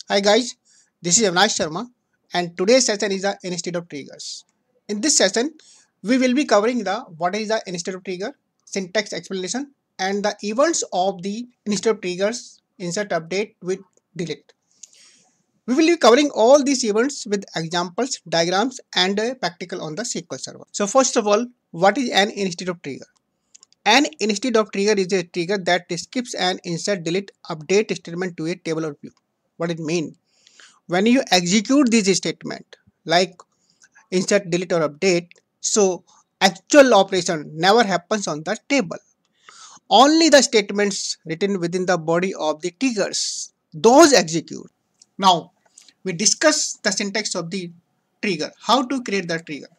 Hi guys, this is Avinash Sharma and today's session is the instead of triggers. In this session, we will be covering the what is the instead of trigger, syntax explanation and the events of the instead of triggers, insert, update, with, delete. We will be covering all these events with examples, diagrams and a practical on the SQL Server. So first of all, what is an instead of trigger? An instead of trigger is a trigger that skips an insert, delete, update statement to a table or view. What it means? When you execute this statement like insert, delete or update, so actual operation never happens on the table. Only the statements written within the body of the triggers, those execute. Now we discuss the syntax of the trigger, how to create the trigger.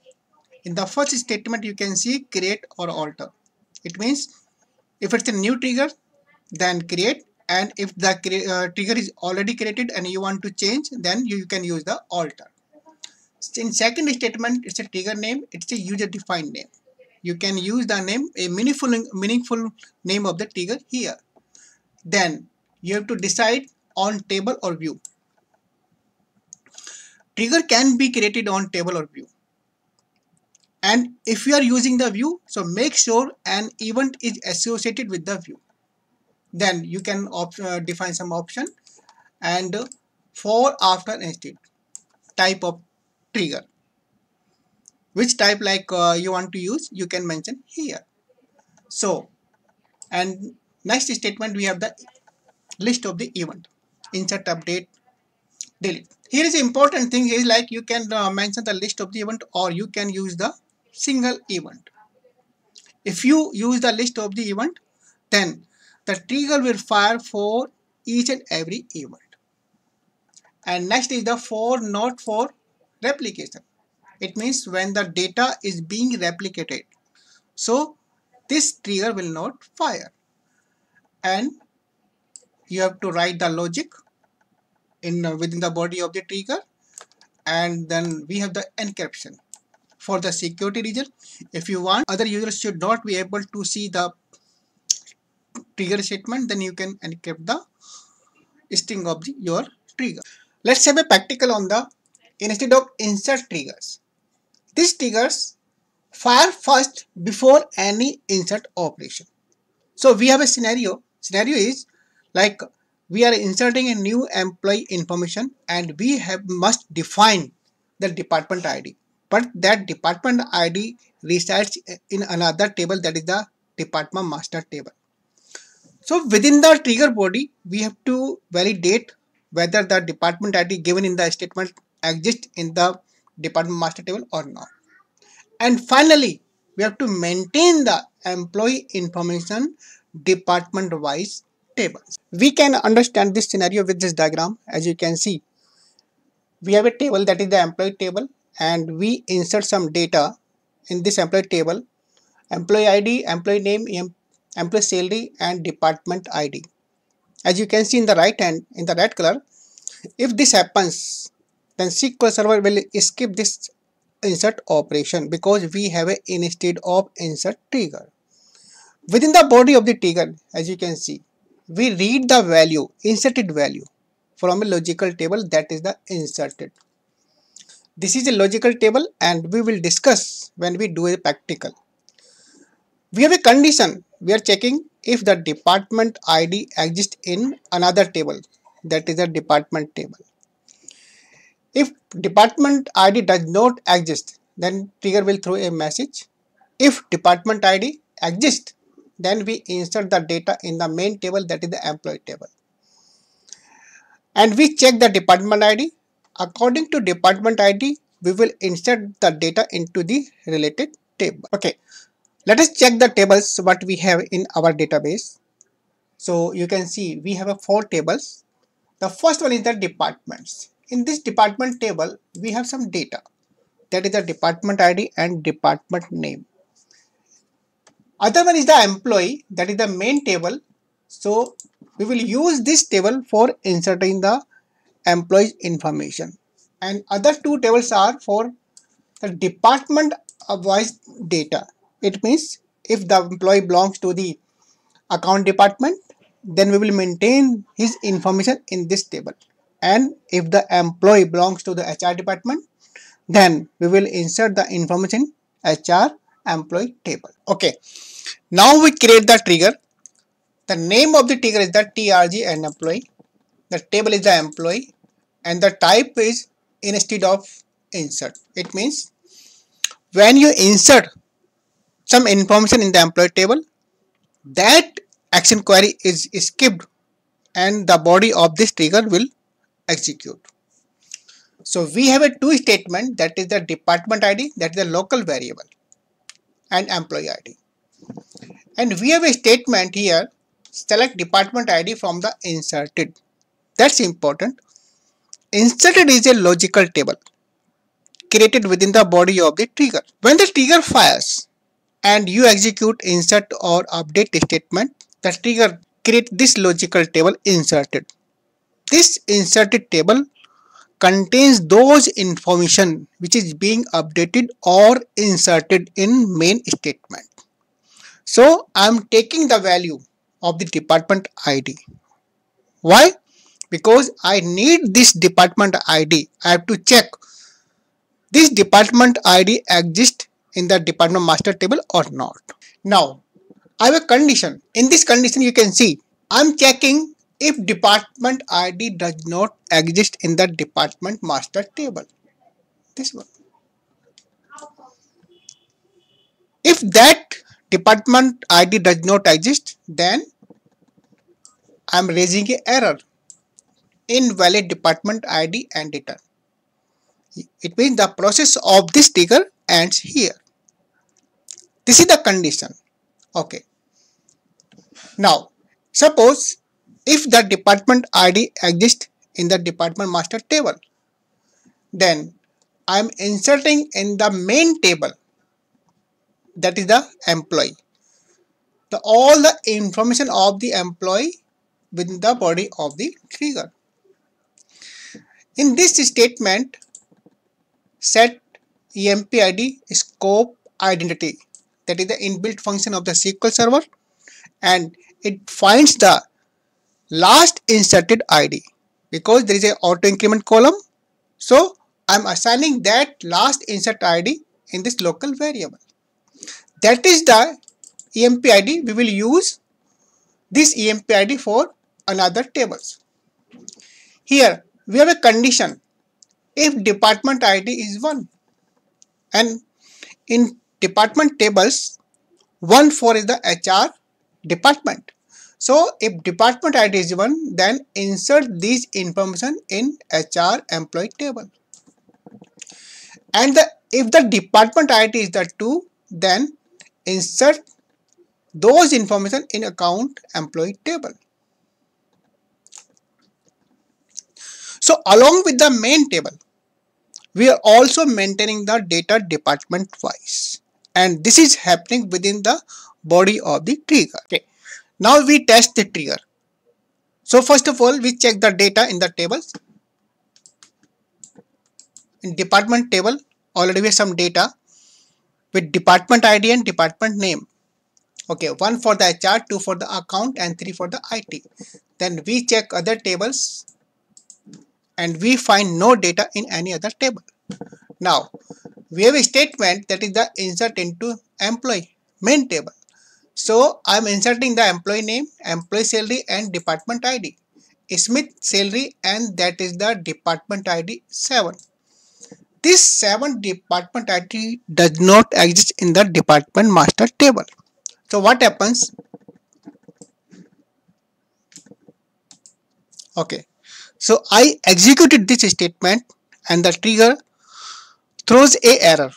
In the first statement you can see create or alter. It means if it's a new trigger, then create, and if the trigger is already created and you want to change, then you can use the alter. In second statement, it's a trigger name, it's a user defined name. You can use the name, a meaningful name of the trigger here. Then you have to decide on table or view. Trigger can be created on table or view. And if you are using the view, so make sure an event is associated with the view. Then you can define some option and for, after, instead type of trigger. Which type like you want to use, you can mention here. So, and next statement we have the list of the event, insert, update, delete. Here is important thing is like you can mention the list of the event or you can use the single event. If you use the list of the event, then the trigger will fire for each and every event. And next is the for, not for replication. It means when the data is being replicated, so this trigger will not fire. And you have to write the logic in within the body of the trigger. And then we have the encryption for the security reason. If you want other users should not be able to see the trigger statement, then you can encrypt the string of your trigger. Let's have a practical on the instead of insert triggers. These triggers fire first before any insert operation. So we have a scenario. Scenario is like we are inserting a new employee information and we must define the department ID. But that department ID resides in another table, that is the department master table. So within the trigger body, we have to validate whether the department ID given in the statement exists in the department master table or not. And finally, we have to maintain the employee information department wise tables. We can understand this scenario with this diagram. As you can see, we have a table, that is the employee table, and we insert some data in this employee table: employee ID, employee name, employee salary and department ID. As you can see in the right hand, in the red color, if this happens, then SQL Server will skip this insert operation because we have a instead of insert trigger. Within the body of the trigger, as you can see, we read the value, inserted value from a logical table, that is the inserted. This is a logical table and we will discuss when we do a practical. We have a condition. We are checking if the department ID exists in another table, that is a department table. If department ID does not exist, then trigger will throw a message. If department ID exists, then we insert the data in the main table, that is the employee table. And we check the department ID. According to department ID, we will insert the data into the related table. Okay, let us check the tables what we have in our database. So you can see we have 4 tables. The first one is the departments. In this department table, we have some data, that is the department ID and department name. Other one is the employee, that is the main table. So we will use this table for inserting the employee's information. And other 2 tables are for the department wise data. It means if the employee belongs to the account department, then we will maintain his information in this table. and if the employee belongs to the HR department, then we will insert the information HR employee table. Okay, now we create the trigger. The name of the trigger is the TRG and employee. The table is the employee and the type is instead of insert. It means when you insert some information in the employee table, that action query is skipped and the body of this trigger will execute. So we have a two statement, that is the department ID, that is the local variable, and employee ID. And we have a statement here, select department ID from the inserted. That's important. Inserted is a logical table created within the body of the trigger. When the trigger fires and you execute insert or update statement, the trigger creates this logical table inserted. This inserted table contains those information which is being updated or inserted in main statement. So I am taking the value of the department ID. Why? Because I need this department ID. I have to check this department ID exists in the department master table or not. Now I have a condition. In this condition you can see I am checking if department ID does not exist in the department master table. This one. If that department ID does not exist, then I am raising an error. Invalid department ID and return. It means the process of this trigger ends here. This is the condition. Okay. Now, suppose if the department ID exists in the department master table, then I am inserting in the main table, that is the employee, all the information of the employee within the body of the trigger. In this statement, set EMP-ID scope identity, that is the inbuilt function of the SQL server, and it finds the last inserted ID because there is a auto increment column. So I am assigning that last insert ID in this local variable. That is the EMP ID. We will use this EMP ID for another tables. Here we have a condition if department ID is 1, and in department tables 1-4 is the HR department. So if department ID is 1, then insert this information in HR employee table. And if the department ID is the 2, then insert those information in account employee table. So along with the main table, we are also maintaining the data department wise, and this is happening within the body of the trigger. Okay. Now we test the trigger. So first of all, we check the data in the tables. In department table, already we have some data with department ID and department name. Okay, 1 for the HR, 2 for the account, and 3 for the IT. Then we check other tables and we find no data in any other table. Now we have a statement, that is the insert into employee main table. So I am inserting the employee name, employee salary, and department ID. Smith salary, and that is the department ID 7. This 7 department ID does not exist in the department master table. So what happens? Okay, so I executed this statement and the trigger throws a error,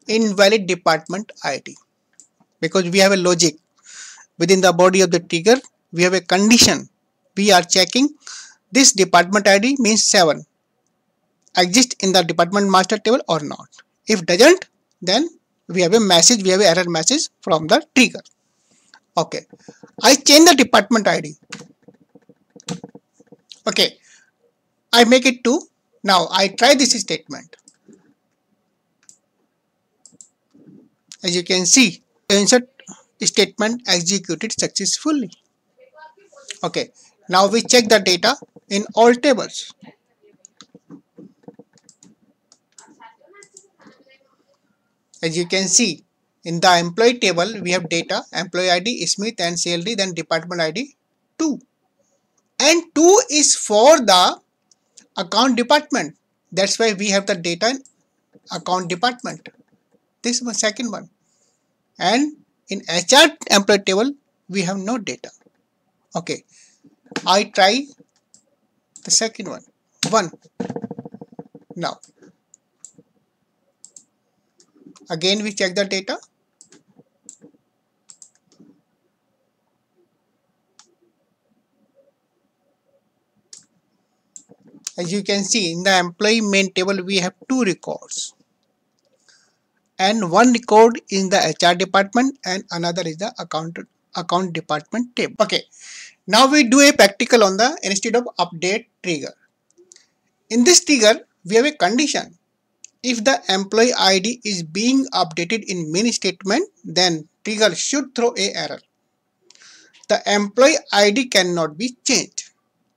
invalid department ID, because we have a logic within the body of the trigger. We have a condition. We are checking this department ID means 7 exist in the department master table or not. If doesn't, then we have a message, we have an error message from the trigger. Okay, I change the department ID. Okay, I make it 2. Now I try this statement. As you can see, insert statement executed successfully. Okay, now we check the data. in all tables. As you can see, in the employee table, we have data, employee ID, Smith and salary, then department ID 2. And 2 is for the account department. That's why we have the data in account department. This is the second one. And in HR employee table, we have no data. Okay, I try the second one. 1. Now, again we check the data. As you can see, in the employee main table, we have 2 records. And 1 record in the HR department and another is the account department table. Okay, now we do a practical on the instead of update trigger. In this trigger, we have a condition. If the employee ID is being updated in main statement, then trigger should throw a error. The employee ID cannot be changed.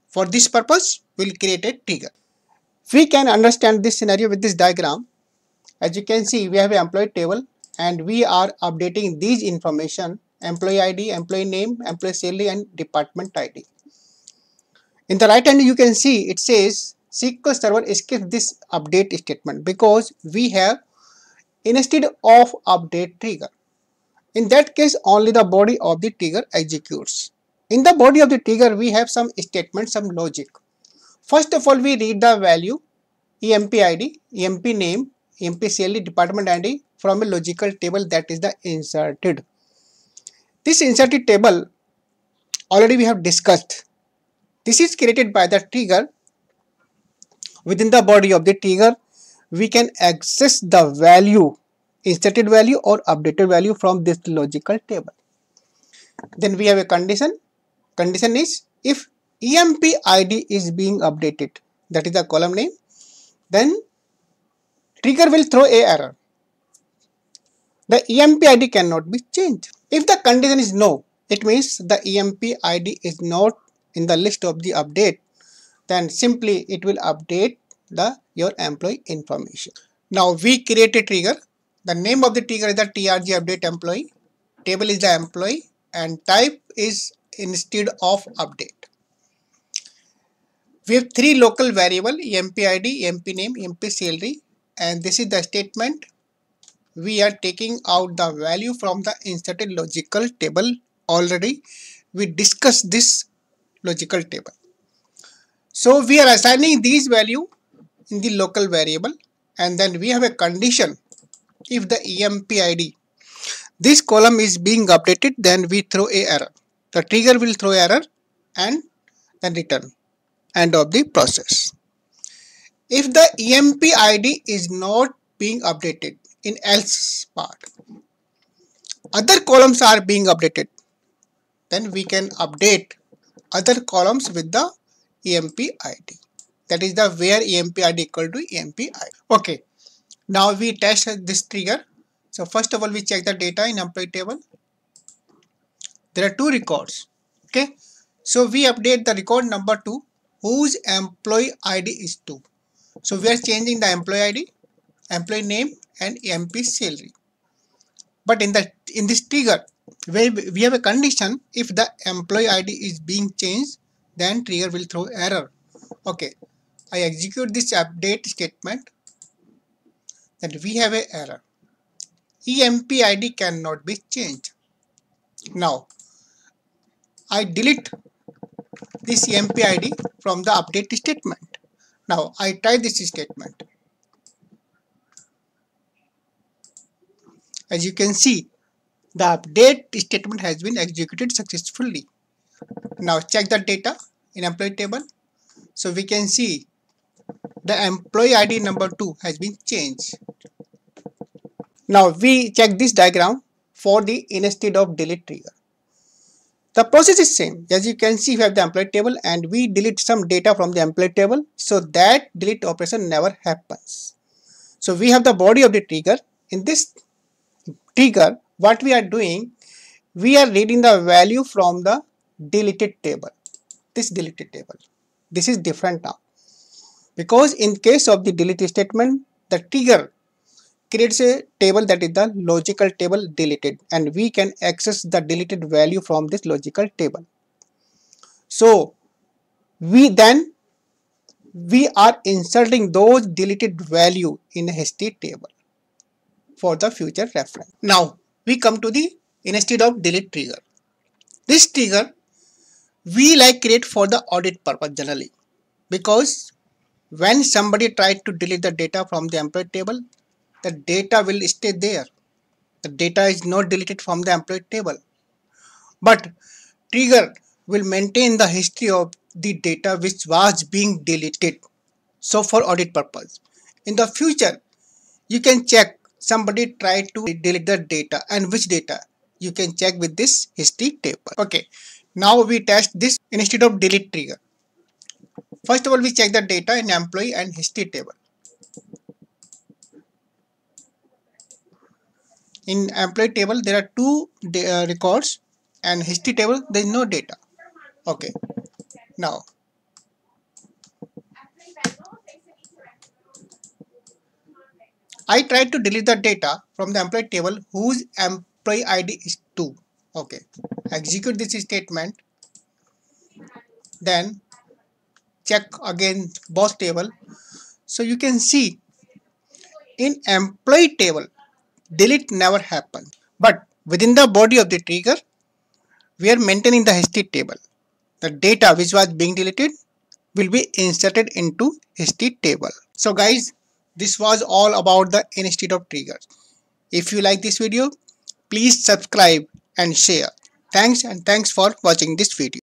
For this purpose, we'll create a trigger. We can understand this scenario with this diagram. As you can see, we have an employee table and we are updating these information: employee ID, employee name, employee salary and department ID. In the right hand, you can see it says SQL Server skips this update statement because we have instead of update trigger. In that case, only the body of the trigger executes. In the body of the trigger, we have some statement, some logic. First of all, we read the value EMP ID, EMP name, EMP salary, department ID from a logical table, that is the inserted. This inserted table already we have discussed. This is created by the trigger. Within the body of the trigger, we can access the value, inserted value or updated value from this logical table. Then we have a condition. Condition is if EMP ID is being updated, that is the column name, then trigger will throw a error. The EMP ID cannot be changed. If the condition is no, it means the EMP ID is not in the list of the update, then simply it will update your employee information. Now we create a trigger. The name of the trigger is the TRG update employee. Table is the employee and type is instead of update. We have 3 local variable: EMP ID, EMP name, EMP salary, and this is the statement. We are taking out the value from the inserted logical table. Already we discussed this logical table. So we are assigning these value in the local variable, and then we have a condition. If the EMP ID, this column is being updated, then we throw a error. The trigger will throw error and then return. End of the process. If the EMP ID is not being updated, in else part, other columns are being updated, then we can update other columns with the EMP ID. That is the where EMP ID equal to EMP ID. Okay, now we test this trigger. So first of all, we check the data in employee table. There are 2 records. Okay, so we update the record number 2, whose employee ID is 2. So we are changing the employee ID, employee name and EMP salary. But in this trigger, we have a condition. If the employee ID is being changed, then trigger will throw error. Okay, I execute this update statement, that we have a error. EMP ID cannot be changed. Now I delete this EMP ID from the update statement. Now I try this statement. As you can see, the update statement has been executed successfully. Now check the data in employee table. So we can see the employee ID number 2 has been changed. Now we check this diagram for the instead of delete trigger. The process is same. As you can see, we have the employee table and we delete some data from the employee table, so that delete operation never happens. So we have the body of the trigger. In this trigger, what we are doing, we are reading the value from the deleted table, this deleted table. this is different now, because in case of the delete statement, the trigger creates a table that is the logical table deleted, and we can access the deleted value from this logical table. So we are inserting those deleted value in a HT table for the future reference. Now we come to the instead of delete trigger. This trigger we like create for the audit purpose generally, because when somebody tries to delete the data from the employee table, the data will stay there. The data is not deleted from the employee table, but trigger will maintain the history of the data which was being deleted. So for audit purpose, in the future, you can check somebody tried to delete the data and which data. You can check with this history table. Okay, now we test this instead of delete trigger. First of all, we check the data in employee and history table. In employee table, there are two records, and history table there is no data. Okay, now I tried to delete the data from the employee table whose employee ID is 2. Okay, execute this statement, then check again boss table. So you can see in employee table delete never happens, but within the body of the trigger we are maintaining the history table. The data which was being deleted will be inserted into history table. So guys, this was all about the instead of triggers. If you like this video, please subscribe and share. Thanks, and thanks for watching this video.